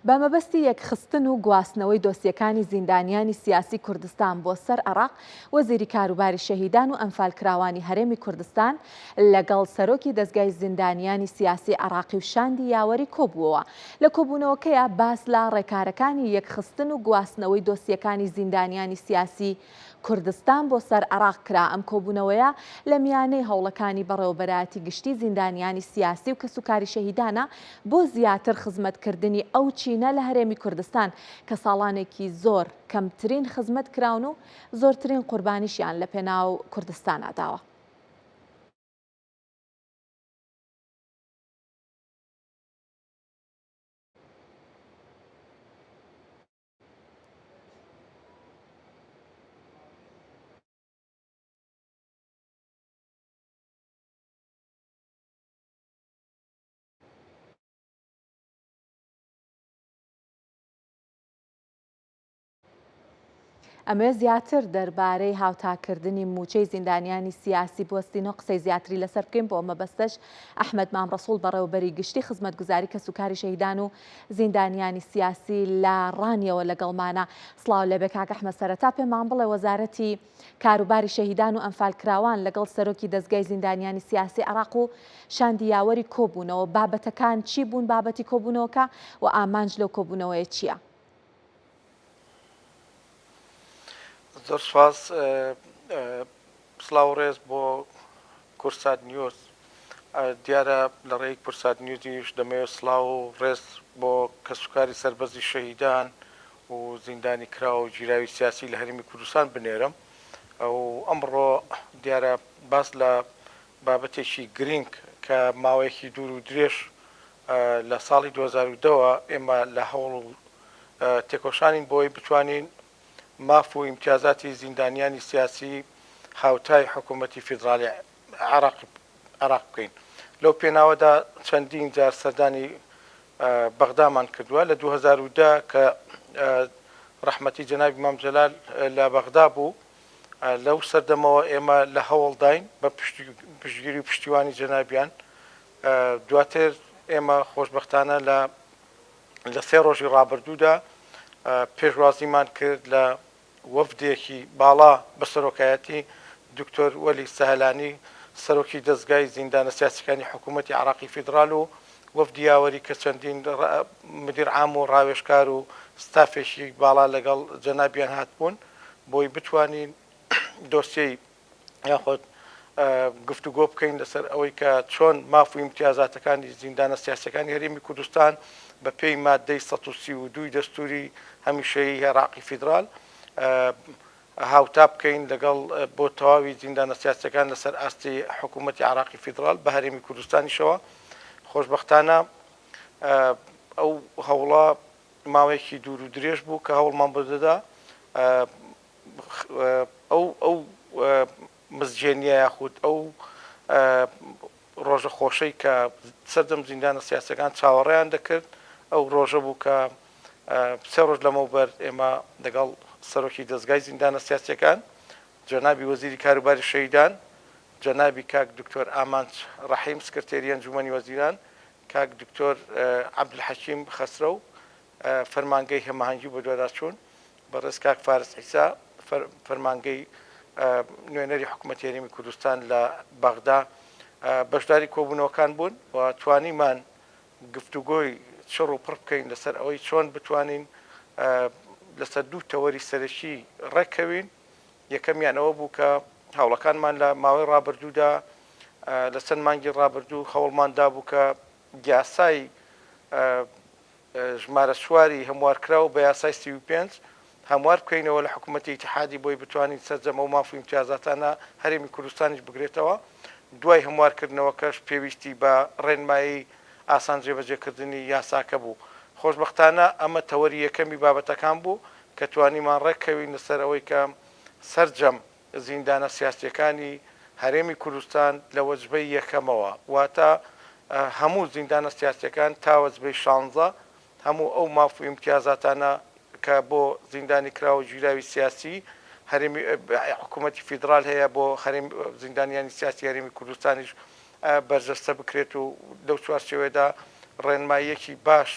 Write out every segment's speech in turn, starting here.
بە مەبەستی یەکخستن و گواستنەوەی دۆسیەکانی زیندانیانی سیاسی کوردستان بۆ سەر عێراق، وەزیری کاروباری شەهیدان و ئەنفالکراوانی هەرێمی کوردستان لەگەڵ سەرۆکی دەستگای زیندانیانی سیاسی عێراقی و شاندی یاوەری کۆبووەوە. لە کۆبوونەوەکەیە باس لە ڕێکارەکانی یەکخستن و گواستنەوەی دۆسیەکانی زیندانیانی سیاسی کوردستان بۆ سەر عێراق کرا. ئەم کۆبوونەوەیە لە میانەی هەوڵەکانی بەڕێوەبەرایەتی گشتی زیندانیانی سیاسی و کەسوکاری شەهیدانە بۆ زیاتر خزمەتکردنی ئەو چینە لە هەرێمی کوردستان کە ساڵانێکی زۆر کەمترین خزمەت کراون و زۆرترین قوربانیشیان لە پێناو کوردستانە داوە. ئەمێ زیاتر دەربارەی هاوتاکردنی موچەی زیندانیانی سیاسی بوەستین و قسەی زیاتری لەسەر بکەین. بۆ مەبەستەش ئەحمەد مامڕەسوول بەڕێوەبەری گشتی خزمەتگوزاری کەسوکاری شەهیدان و زیندانیانی سیاسی لە ڕانیەوە لەگەڵمانە. سڵاو لەبێ کاک ئەحمەد، سەرەتا پێمان بڵێ وەزارەتی کاروباری شەهیدان و ئەنفالکراوان لەگەڵ سەرۆکی دەستگای زیندانیانی سیاسی عێراق و شاندی یاوەری کۆبوونەوە، بابەتەکان چی بوون بابەتی کۆبوونەوەکە و ئامانج لەو کۆبوونەوەیە چییە؟ زۆر سواس، سڵاو ڕێز بۆ کورسات نیوز. دیارە لە ڕێی کورسات نیوزیش دەمەوێت سڵاو و ڕێز بۆ کەسوکاری سەربەزی شەهیدان و زیندانی کراوە و گیراوی سیاسی لە هەرێمی کوردستان بنێرم. ئەو ئەمڕۆ دیارە باس لە بابەتێکی گرنگ کە ماوەیەکی دوور و درێژ لە ساڵی 2010ەوە ئێمە لە هەوڵ و تێکۆشانین بۆی بتوانین ماف و امتیازاتی زیندانیانی سیاسی هاوتای حکوومەتی فیدرالی عێراق بکەین. لەو پێناوەدا چەندین جار سەردانی بەغدامان کردووە. لە 2010 کە ڕەحمەتی جەنابی مام جەلال لە بەغدا بوو، لەو سەردەمەوە ئێمە لە هەوڵداین بە پشتگیری و پشتیوانی جەنابیان. دواتر ئێمە خۆشبەختانە لە 3 ڕۆژی ڕابردوودا پێشوازیمان کرد لە وەفدێکی باڵا بە سەرۆکایەتی دکتۆر وەلی سەهلانی، سەرۆکی دەستگای زیندانە سیاسیەکانی حکوومەتی عێراقی فیدرال و وەفدی یاوەری کە چەندین مدیر عام و ڕاوێژکار و ستافێکی باڵا لەگەڵ جەنابیان هاتبوون بۆی بتوانین دۆسیەی یاخۆت گفتوگۆ بکەین لەسەر ئەوەی کە چۆن ماف و امتیازاتەکانی زیندانە سیاسەکانی هەرێمی کوردستان بە پێی مادەی 132 دەستوری هەمیشەیی عێراقی فیدرال هاوتا بکەین لەگەڵ بۆ تەواوی زیندانە سیاسەکان لەسەر ئاستی حکوومەتی عێراقی فیدرال بە هەرێمی کوردستانیشەوە. خۆشبەختانە ئەو هەوڵە ماوەیەکی دوور و درێژ بوو کە هەوڵمان بۆدەدا ئەو مزجێنیە یاخود ئەو ڕۆژە خۆشەی کە سەردەم زیندانە سیاسەکان چاوەڕێیان دەکرد. ئەو ڕۆژە بوو کە 3 ڕۆژ لەمەوبەر ئێمە لەگەڵ سەرۆکی دەستگای زیندانە سیاسیەکان، جەنابی وەزیری کاروباری شەهیدان، جەنابی کاک دکتۆر ئامانج ڕەحیم سکرتێری ئەنجومەنی وەزیران، کاک دکتۆر عەبدولحەکیم خەسرە و فەرمانگەی هەماهەنگی بۆ دوواداچوون، بەڕێز کاک فارس عیسا فەرمانگەی نوێنەری حکوومەتی هەرێمی کوردستان لە بەغدا بەشداری کۆبوونەوەکان بوون و توانیمان گفتوگۆی شڕ و پڕ بکەین لەسەر ئەوەی چۆن بتوانین لەسەر 2 تەوەری سەرەکی ڕێککەوین. یەکەمیان ئەوە بوو کە هەوڵەکانمان لە ماوەی ڕابردوودا لە چەند مانگی ڕابردوو هەوڵماندا بوو کە یاسای ژمارە سواری هەموارکراوە بە یاسای 35 هەموار بکەینەوە لە حکوومەتی ئیتیحادی بۆی بتوانین سەرجەمە و ماف و امتیازاتانە هەرێمی کوردستانیش بگرێتەوە. دوای هەموارکردنەوەکەش پێویستی بە ڕێنمایی ئاسان جێبەجێکردنی یاساکە بوو. خۆشبەختانە ئەمە تەوەری یەکەمی بابەتەکان بوو کە توانیمان ڕێککەوین لەسەر ئەوەی کە سەرجەم زیندانە سیاسیەکانی هەرێمی کوردستان لە وەجبەی یەکەمەوە، واتە هەموو زیندانە سیاسیەکان تا وەجبەی 16 هەموو ئەو ماف و امتیازاتانە کە بۆ زیندانی کراوە گیراوی سیاسی هەرێمی حکوومەتی فیدرال هەیە بۆ زیندانیانی سیاسی هەرێمی کوردستانیش بەرجەستە بکرێت و لەو چوارچێوەدا ڕێنماییەکی باش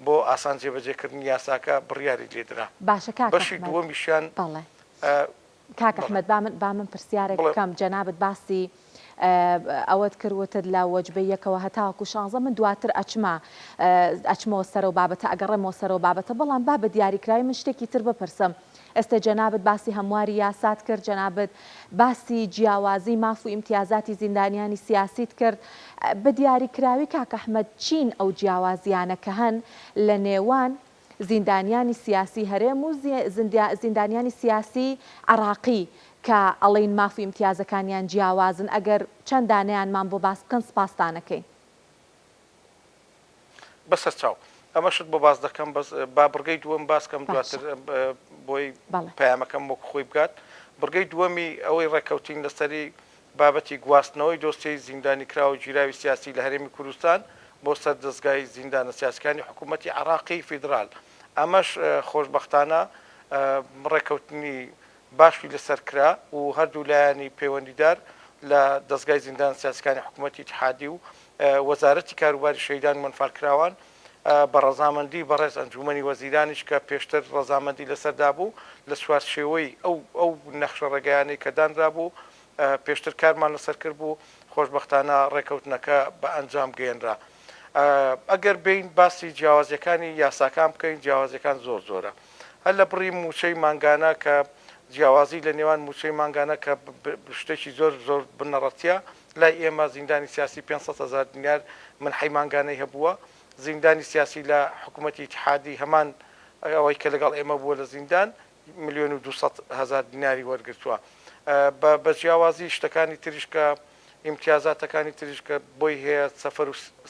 بۆ ئاسان جێبەجێکردنی یاساکە بڕیاری لێدرا. باشە بەشی دووەمیشیان بەڵێ کاک ئەحمەد با من پرسیارێک بکەم جەنابەت باسی ئەوەت کردوتت لە وەجبەی یەکەوە هەتاوەکو 16 من دواتر ئەچمەوە سەرەوە بابەتە ئەگەڕێمەوە سەرەوە بابەتە بەڵام با بە دیاریکراوی من شتێکی تر بپرسم ئێستا جەنابەت باسی هەمواری یاسات کرد جەنابەت باسی جیاوازی ماف و ئیمتیازاتی زیندانیانی سیاسیت کرد بە دیاریکراوی کاک ئەحمەد چین ئەو جیاوازیانە کە هەن لە نێوان زیندانیانی سیاسی هەرێم و زیندانیانی سیاسی عراقی کە ئەڵین ماف و ئیمتیازەکانیان جیاوازن ئەگەر چەند دانەیانمان بۆ باس بکەن سپاسدانەکەین. بەسەر چاو ئەمەشت بۆ باز دەکەم با بڕگەی دووەم باسکەم دواتر بۆی پەیامەکەم وەک خۆی بگات. بڕگەی دووەمی ئەوەی ڕێکەوتین لەسەری بابەتی گواستنەوەی دۆستیەی زیندانی کراوە گیراوی سیاسی لە هەرێمی کوردستان بۆ سەر دەستگای زیندانە سیاسەکانی حکوومەتی عراقی فیدرال. ئەمەش خۆشبەختانە ڕێکەوتنی باشی لەسەر کرا و هەردوو لایانی پەیوەندیدار لە دەستگای زیندان سیاسەکانی حکوومەتی اتحادی و وەزارەتی کاروباری شەیدان و منفعلکراوان بە ڕەزامەندی بەڕێز ئەنجومەنی وەزیرانیش کە پێشتر ڕەزامەندی لەسەردا بوو لە سوارچێوەی ئەو نەخشە ڕێگەیانەی کە دانرا بوو پێشتر کارمان لەسەر کرد بوو خۆشبەختانە ڕێکەوتنەکە بە ئەنجام گەێنرا. ئەگەر بین باسی جیاوازیەکانی یاساکان بکەین جیاوازیەکان زۆرە هەر لە بڕی موچەی مانگانە کە جیاوازی لە نێوان موچەی مانگانە کە شتێکی زۆر بنەڕەتیە لای ئێمە زیندانی سیاسی 500,000 دینار من حیمانگانەی هەبووە زیندانی سیاسی لە حکوومەتی اتحادی هەمان ئەوەی کە لەگەڵ ئێمە بووە لە زیندان 1,200,000 دیناری وەرگرتووە. بە جیاوازی شتەکانی تریش کە ئیمتیازاتەکانی تریش کە بۆی هەیە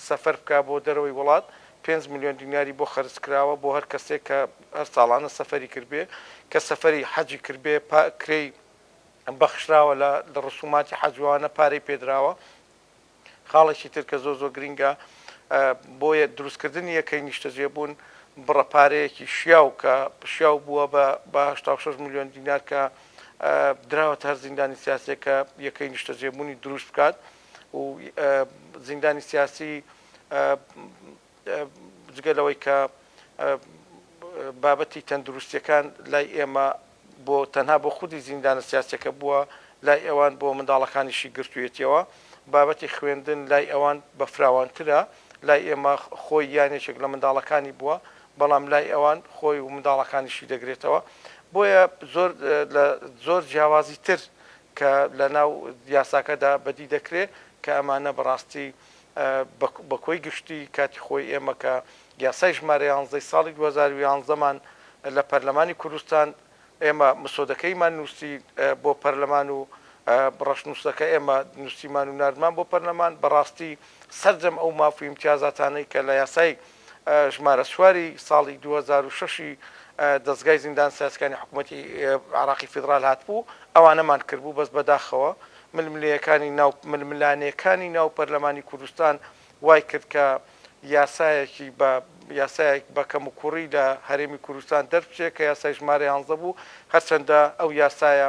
سەفەر بکە بۆ دەرەوەی وڵات 5 میلیۆن دیناری بۆ خەرج کراوە بۆ هەر کەسێک کە هەر ساڵانە سەفەری کردبێ کە سەفەری حەجی کردبێ کرێی بەخشراوە لە ڕسوماتی حەجوانە پارەی پێدراوە. خاڵێکی تر کە زۆر گرینگە بۆیە دروستکردنی یەکەی نیشتەجێبوون بڕەپارەیەکی شیاو کە شیاو بووە بە 86 میلیۆن دینار کە دراوەتە هەر زیندانی سیاسێک کە یەکەی نیشتەجێبوونی دروست بکات و زیندانی سیاسی جگەلەوەی کە بابەتی تەندروستیەکان لای ئێمە بۆ تەنها بۆ خودی زیندانە سیاسەکە بووە لای ئەوان بۆ منداڵەکانیشی گرتوویەتەوە بابەتی خوێندن لای ئەوان بە فراوانترە لای ئێمە خۆی یانێکێک لە منداڵەکانی بووە بەڵام لای ئەوان خۆی و منداڵەکانیشی دەگرێتەوە بۆیە زۆر جیاوازی تر کە لە ناو یاساکەدا بەدی دەکرێت کە ئەمانە بەڕاستی بە کۆی گشتی کاتی خۆی ئێمە کە یاسای ژمارە 11 ساڵی 2011مان لە پەرلەمانی کوردستان ئێمە مسۆدەکەیمان نووسی بۆ پەرلەمان و ڕەشنووسەکە ئێمە نووسیمان و نردمان بۆ پەرلەمان بەڕاستی سەرجەم ئەو مافی امتیازاتانەی کە لە یاسای ژمارە سواری ساڵی 2006 دەستگای زیندان سیاسەکانی حکوومەتی عراقی فیدرال هاتبوو ئەوانەمان کردبوو بەس بەداخەوە ململانەکانی ناو پەرلەمانی کوردستان وای کرد کە یاسایەکی یاسایەک بە کەموکوڕی لە هەرێمی کوردستان دەربچێت کە یاسای ژمارە 11 بوو هەرچەندە ئەو یاسایە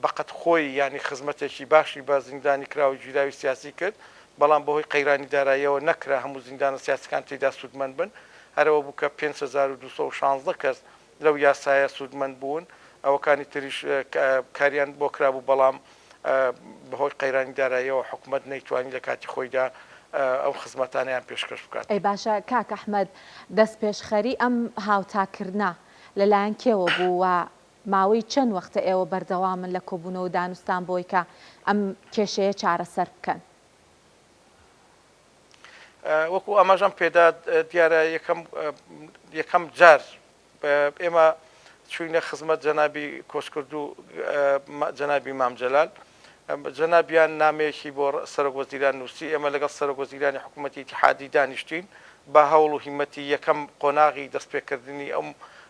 بەقەت خۆی ینی خزمەتێکی باشی بە زیندانی کراوە گیراوی سیاسی کرد بەڵام بەهۆی قەیرانی داراییەوە نەکرا هەموو زیندانە سیاسەکان تێدا سوودمەند بن هەرەوە بوو کە 5216 کەس لەو یاسایە سوودمەند بوون ئەوەکانی تریش کاریان بۆ کرابوو بەڵام بەهۆی قەیرانی داراییەوە حکوومەت نەیتوانی لە کاتی خۆیدا ئەو خزمەتانیان پێشکەش بکات. ئەی باشە کاک ئەحمەد دەست پێشخەری ئەم هاوتاکردە لەلایەن کێوە بوو و ماوەی چەند وەختە ئێوە بەردەوامن لە کۆبوونەوە دانوستان بۆی کە ئەم کێشەیە چارەسەر بکەن. وەکو ئەمەژەم پێدا دیارە یەکەم جار ئێمە چوینە خزمەت جەنابی کۆچکرد و جەنابی مامجەلال جەنابیان نامەیەکی بۆ سەرۆکوەزیران نووسی ئێمە لەگەڵ سەرۆکوەزیرانی حکوومەتی اتحادی دانیشتین بە هەوڵ و هیمەتی یەکەم قۆناغی دەستپێکردنی ئەم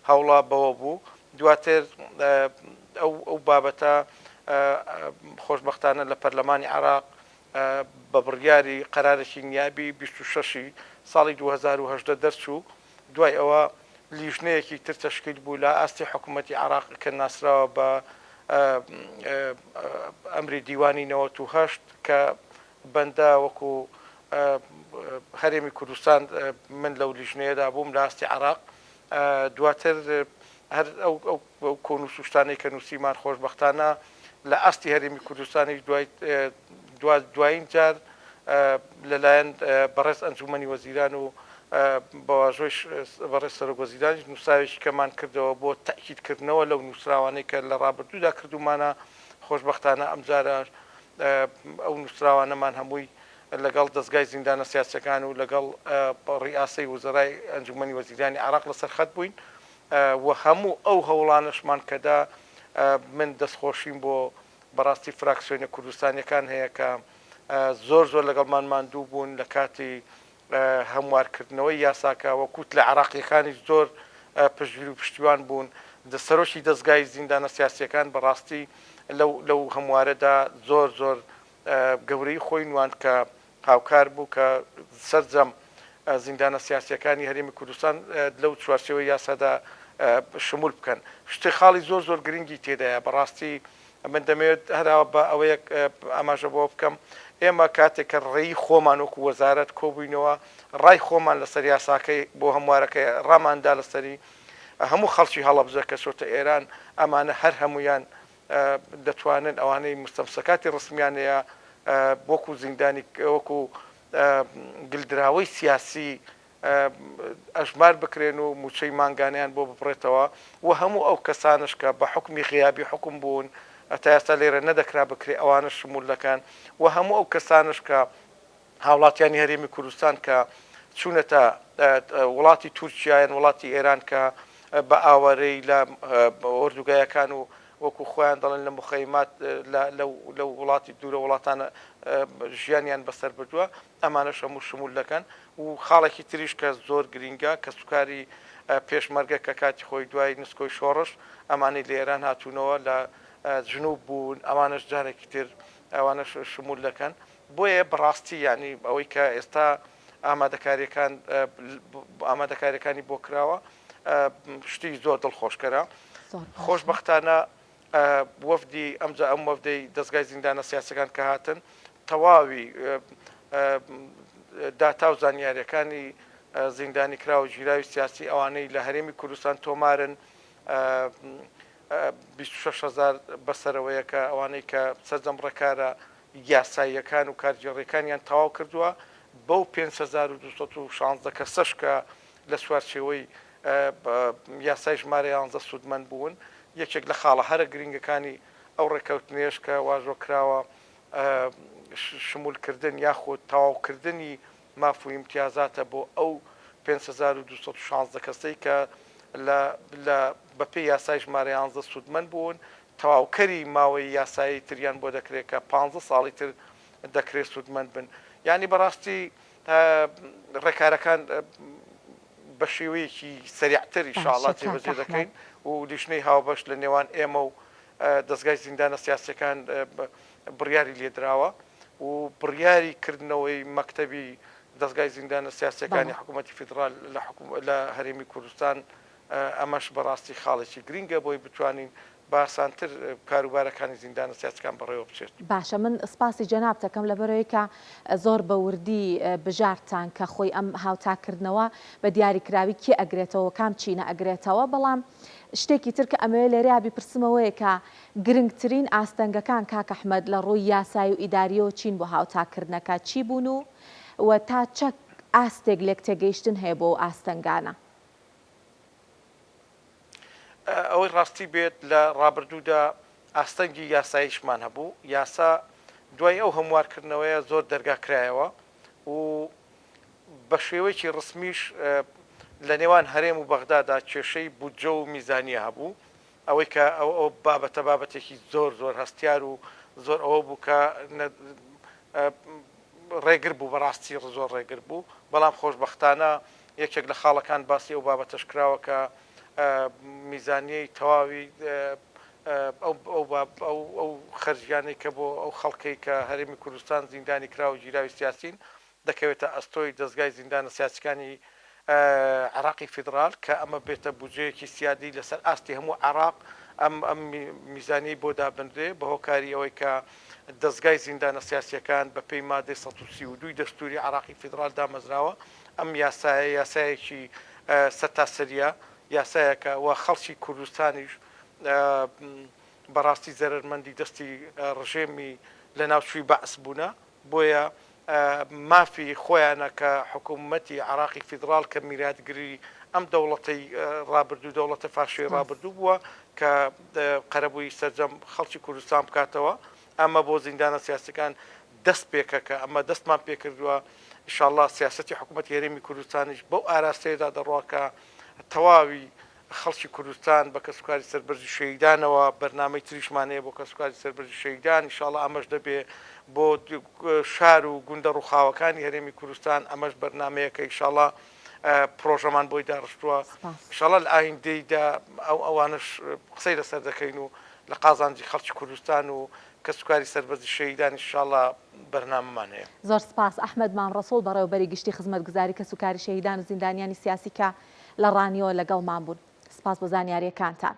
هەوڵا بەوە بوو دواتر ئەو بابەتە خۆشبەختانە لە پەرلەمانی عراق بە بڕیاری قەرارێکی نیابی 26 ساڵی 2010 دەرچوو دوای ئەوە لیژنەیەکی تر تەشکیل بوو لە ئاستی حکوومەتی عراق کە ناسراوە بە ئەمری دیوانی 98 کە بەندە وەکو هەرێمی کوردستان من لەو لیژنەیەدا بووم لە ئاستی عراق دواتر هەر ئەو کۆن و سوشتانەی کە نووسیمان خۆشبەختانە لە ئاستی هەرێمی کوردستانی دوایین جار لەلایەن بەڕێز ئەنجومەنی وەزیران و بەواژۆی بەڕێز سەرۆکوەزیرانی نووساوێکی کەمان کردەوە بۆ تەکیدکردنەوە لەو نووسراوانەی کە لە ڕابردوودا کردومانە خۆشبەختانە ئەمجارە ئەو نووسراوانەمان هەمووی لەگەڵ دەستگای زیندانە سیاسەکان و لەگەڵ ڕیاسی وزەرای ئەنجومەنی وەزیرانی عراق لەسەر خەت بووین و هەموو ئەو هەوڵانشمان کەدا من دەستخۆشیم بۆ بەڕاستی فراکسیۆنە کوردستانیەکان هەیە کە زۆر لەگەڵمان ماندوو بوون لە کاتی هەموارکردنەوەی یاساکە وەکوت لە عراقیەکانی زۆر پشتگیر و پشتیوان بوون سەرۆکی دەستگای زیندانە سیاسیەکان بەڕاستی لەو هەموارەدا زۆر گەورەی خۆی نوان کە هاوکار بوو کە سەرجەم زیندانە سیاسیەکانی هەرێمی کوردستان لەو چوارچێوەی یاسادا شمول بکەن شتی خاڵی زۆر گرنگی تێدایە بەڕاستی من دەمەوێت هەراوە بە ئەوەیە ئاماژە بۆ بکەم ئێمە کاتێک کە ڕێی خۆمان وەکو وەزارەت کۆبووینەوە ڕای خۆمان لەسەر یاساکەی بۆ هەموارەکەی ڕاماندا لەسەری هەموو خەڵکی هەڵەبجە کە چۆتە ئێران ئەمانە هەر هەمویان دەتوانن ئەوانەی مستەمسەکاتی ڕسمیانەیە وەکو زیندانی وەکو گلدراوەی سیاسی ئەژمار بکرێن و موچەی مانگانیان بۆ بپڕێتەوە و هەموو ئەو کەسانش کە بە حکمی غیابی حکم بوون تا ئێستا لێرە نەدەکرا بکرێ ئەوانە شمول دەکەن و هەموو ئەو کەسانش کە هاوڵاتیانی هەرێمی کوردستان کە چوونەتە وڵاتی تورکیایان وڵاتی ئێران کە بە ئاوارەی لە ئۆردوگایەکان و وەکو خۆیان دەڵێن لە مخەیمات لەو وڵاتی دوورە وڵاتانە ژیانیان بەسەر بردووە ئەمانەش هەموو شمول دەکەن و خاڵێکی تریش کە زۆر گرینگە کە سوکاری پێشمەرگە کە کاتی خۆی دوای نسکۆی شۆڕش ئەمانەی لە ئێران هاتوونەوە لە جنوب بوون ئەوانش جارێکی تر ئەوانش شمول دەکەن بۆیە بەڕاستی ینی ئەوەی کە ئێستا ئامادەکاریەکانی بۆ کراوە شتی زۆر دڵخۆشکەرە خۆشبەختانە وەفدی ئەمجا ئەم وەفدەی دەستگای زیندانە سیاسەکان کە هاتن تەواوی داتا و زانیاریەکانی زیندانی کرا و ژیراوی سیاسی ئەوانەی لە هەرێمی کوردستان تۆمارن 26,000 بەسەرەوەیەکە ئەوانەی کە سەرجەم ڕێکارە یاساییەکان و کارگێڕیەکانیان تەواو کردووە بەو 5216 کەسەش کە لە سوارچێوەی یاسای ژمارە 11 سوودمەند بوون یەکێک لە خاڵە هەرە گرنگەکانی ئەو ڕێکەوتنێش کە واژۆکراوە شمولکردن یاخود تەواوکردنی مافوی امتیازاتە بۆ ئەو 5216 کەسەی کە لە بەپێی یاسای ژمارە 11 سوودمەند بوون تەواوکەری ماوەی یاسایی تریان بۆ دەکرێت کە 15 ساڵی تر دەکرێت سوودمەند بن یعنی بەڕاستی ڕێکارەکان بە شێوەیەکی سەریعتر ئینشاءڵڵا جێبەجێ دەکەین و لیژنەی هاوبەش لە نێوان ئێمە و دەستگای زیندانە سیاسەکان بڕیاری لێدراوە و بڕیاری کردنەوەی مەکتەبی دەستگای زیندانە سیاسەکانی حکوومەتی فیدرال لە هەرێمی کوردستان ئەمەش بەڕاستی خاڵێکی گرینگە بۆی بتوانین باسانتر کاروبارەکانی زیندانە سیاسەکان بەڕێوە بچێت. باشە من سپاسی جەناب دەکەم لەبەرەوەی کە زۆر بە وردی بژارتان کە خۆی ئەم هاوتاکردنەوە بە دیاریکراوی کێ ئەگرێتەوە کام چینە ئەگرێتەوە بەڵام شتێکی تر کە ئەمەوێت لێرە بیپرسمەوەیە کە گرنگترین ئاستەنگەکان کاک ئەحمەد لە ڕووی یاسایی و ئیداریەوە چین بۆ هاوتاکردنەکە چی بوون و تا چەک ئاستێک لێک تێگەیشتن هەیە بۆ ئاستەنگانە؟ ئەوەی ڕاستی بێت لە ڕابردوودا ئاستەنگی یاساییشمان هەبوو یاسا دوای ئەو هەموارکردنەوەیە زۆر دەرگاکرایەوە و بە شێوەیەکی ڕسمیش لە نێوان هەرێم و بەغدادا کێشەی بودجە و میزانیە هەبوو ئەوەی کە ئەو بابەتە بابەتێکی زۆر هەستیار و زۆر ئەوە بوو کە ڕێگر بوو بەڕاستی زۆر ڕێگر بوو بەڵام خۆشبەختانە یەکێک لە خاڵەکان باسی ئەو بابەتەش کراوە کە میزانیەی تەواوی ئەو خەرجیانەی کە بۆ ئەو خەڵکەی کە هەرێمی کوردستان زیندانی کرا و ژیراوی سیاسین دەکەوێتە ئەستۆی دەستگای زیندانە سیاسەکانی عراقی فیدرال کە ئەمە بێتە بودجەیەکی سیادی لەسەر ئاستی هەموو عراق ئەم میزانی بۆ دابندرێ بە هۆکاری ئەوەی کە دەستگای زیندانە سیاسیەکان بە پێی مادەی 132 دەستوری عراقی فیدرال دامەزراوە. ئەم یاسایەکی سەرتاسەریە یاسایەکە و خەڵکی کوردستانیش بەڕاستی زەرمەندی دەستی ڕژێمی لە ناوچووی بەعس بوونە، بۆیە مافی خۆیانە کە حکوومەتی عراقی فیدرال کە میراتگری ئەم دەوڵەتی ڕابردوو دەوڵەتە فاشوی ڕابردوو بووە کە قەرەبووی سەرجەم خەڵکی کوردستان بکاتەوە. ئەمە بۆ زیندانە سیاسەکان دەست پێکەکە ئەمە دەستمان پێکردووە. ئینشاءالله سیاسەتی حکوومەتی هەرێمی کوردستانیش بەو ئاراستەیەدا دەڕواکە تەواوی خەڵکی کوردستان بە کەسوکاری سەربەرزی شەهیدانەوە بەرنامەی تریشمانەیە بۆ کەسوکاری سەربەرزی شەهیدان. ئینشاءالله ئەمەش دەبێ بۆ شار و گوندە ڕووخاوەکانی هەرێمی کوردستان ئەمەش بەرنمەیەکە ئینشاءالله پرۆژەمان بۆی داڕشتووە. ئینشاءالله لە ئایندەیدا ئەوانش قسەی لەسەر دەکەین و لە قازانجی خەڵکی کوردستان و کەسوکاری سەربەرزی شەهیدان ئینشاءالله بەرنامەمان هەیە. زۆر سپاس ئەحمەد مامڕەسوڵ بەڕێوەبەری گشتی خزمەتگوزاری کەسوکاری شەهیدان و زیندانیانی سیاسی کە لە ڕانیەوە لەگەڵمان بوون. سپاس بۆ زانیاریەکانتان.